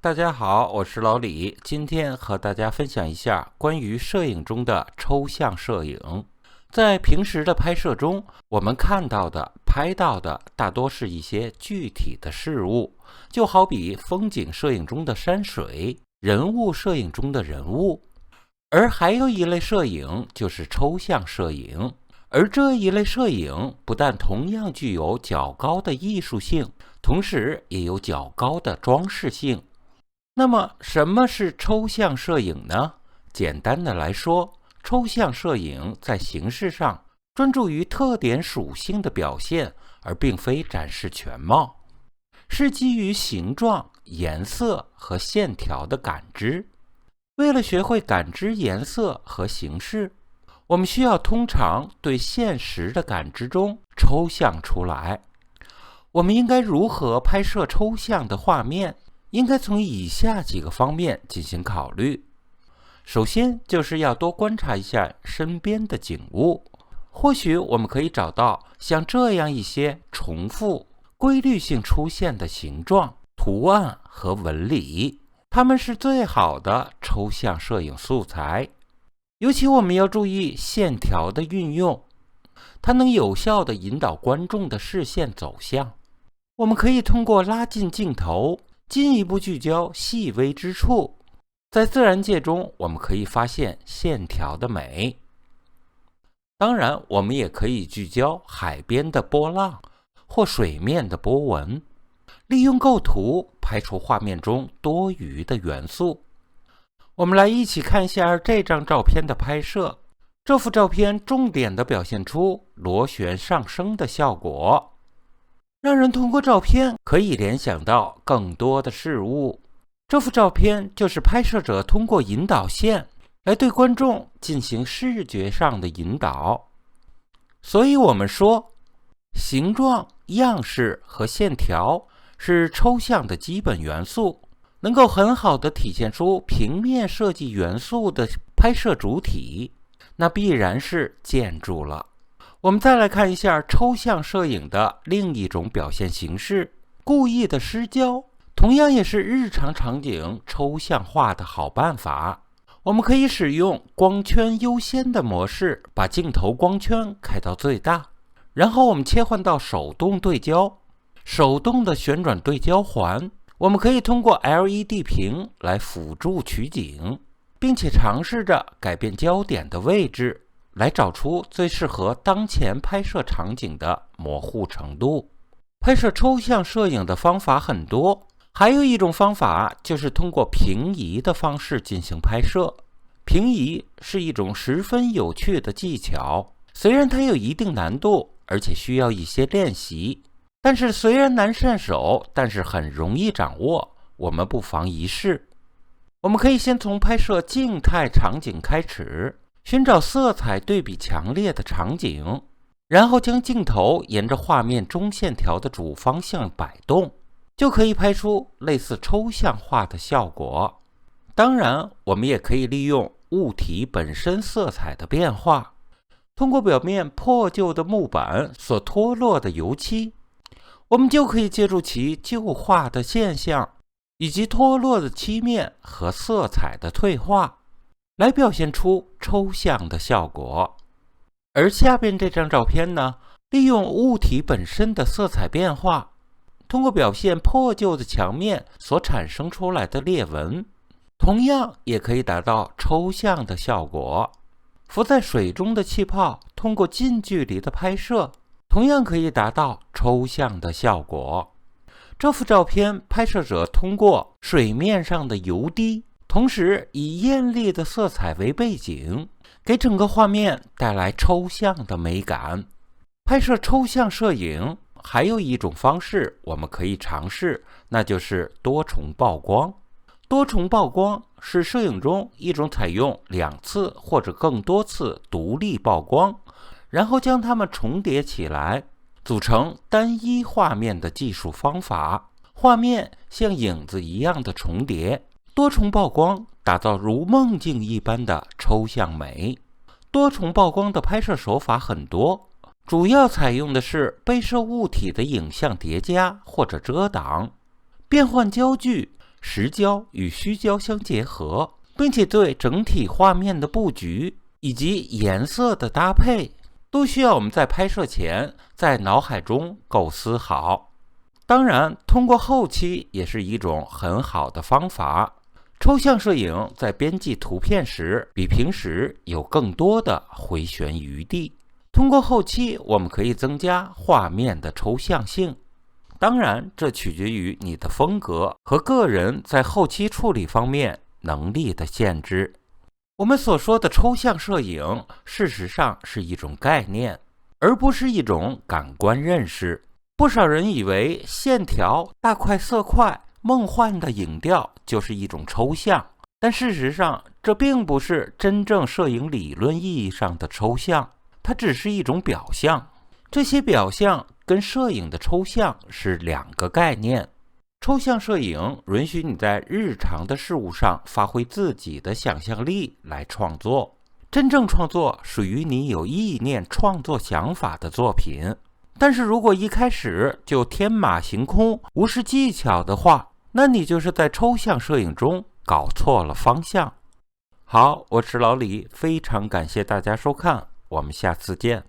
大家好，我是老李，今天和大家分享一下关于摄影中的抽象摄影。在平时的拍摄中，我们看到的、拍到的大多是一些具体的事物，就好比风景摄影中的山水，人物摄影中的人物。而还有一类摄影就是抽象摄影，而这一类摄影不但同样具有较高的艺术性，同时也有较高的装饰性。那么什么是抽象摄影呢？简单的来说，抽象摄影在形式上专注于特点属性的表现，而并非展示全貌，是基于形状、颜色和线条的感知。为了学会感知颜色和形式，我们需要通常对现实的感知中抽象出来。我们应该如何拍摄抽象的画面？应该从以下几个方面进行考虑。首先就是要多观察一下身边的景物，或许我们可以找到像这样一些重复、规律性出现的形状、图案和纹理，它们是最好的抽象摄影素材。尤其我们要注意线条的运用，它能有效地引导观众的视线走向。我们可以通过拉近镜头，进一步聚焦细微之处。在自然界中，我们可以发现线条的美。当然，我们也可以聚焦海边的波浪或水面的波纹，利用构图拍出画面中多余的元素。我们来一起看一下这张照片的拍摄。这幅照片重点地表现出螺旋上升的效果，让人通过照片可以联想到更多的事物。这幅照片就是拍摄者通过引导线来对观众进行视觉上的引导。所以我们说，形状、样式和线条是抽象的基本元素，能够很好地体现出平面设计元素的拍摄主体，那必然是建筑了。我们再来看一下抽象摄影的另一种表现形式，故意的失焦，同样也是日常场景抽象化的好办法。我们可以使用光圈优先的模式，把镜头光圈开到最大，然后我们切换到手动对焦，手动的旋转对焦环。我们可以通过 LED 屏来辅助取景，并且尝试着改变焦点的位置，来找出最适合当前拍摄场景的模糊程度。拍摄抽象摄影的方法很多，还有一种方法就是通过平移的方式进行拍摄。平移是一种十分有趣的技巧，虽然它有一定难度，而且需要一些练习，但是虽然难上手，但是很容易掌握，我们不妨一试。我们可以先从拍摄静态场景开始，寻找色彩对比强烈的场景，然后将镜头沿着画面中线条的主方向摆动，就可以拍出类似抽象化的效果。当然，我们也可以利用物体本身色彩的变化，通过表面破旧的木板所脱落的油漆，我们就可以借助其旧化的现象，以及脱落的漆面和色彩的退化，来表现出抽象的效果。而下边这张照片呢，利用物体本身的色彩变化，通过表现破旧的墙面所产生出来的裂纹，同样也可以达到抽象的效果。浮在水中的气泡，通过近距离的拍摄，同样可以达到抽象的效果。这幅照片拍摄者通过水面上的油滴，同时以艳丽的色彩为背景，给整个画面带来抽象的美感。拍摄抽象摄影还有一种方式我们可以尝试，那就是多重曝光。多重曝光是摄影中一种采用2次或者更多次独立曝光，然后将它们重叠起来，组成单一画面的技术方法。画面像影子一样的重叠，多重曝光打造如梦境一般的抽象美。多重曝光的拍摄手法很多，主要采用的是被摄物体的影像叠加或者遮挡，变换焦距，实焦与虚焦相结合，并且对整体画面的布局以及颜色的搭配，都需要我们在拍摄前在脑海中构思好。当然，通过后期也是一种很好的方法。抽象摄影在编辑图片时，比平时有更多的回旋余地。通过后期，我们可以增加画面的抽象性。当然，这取决于你的风格和个人在后期处理方面能力的限制。我们所说的抽象摄影，事实上是一种概念，而不是一种感官认识。不少人以为线条、大块色块、梦幻的影调就是一种抽象，但事实上，这并不是真正摄影理论意义上的抽象，它只是一种表象。这些表象跟摄影的抽象是两个概念。抽象摄影允许你在日常的事物上发挥自己的想象力来创作。真正创作属于你有意念创作想法的作品。但是如果一开始就天马行空、无视技巧的话，那你就是在抽象摄影中搞错了方向。好，我是老李，非常感谢大家收看，我们下次见。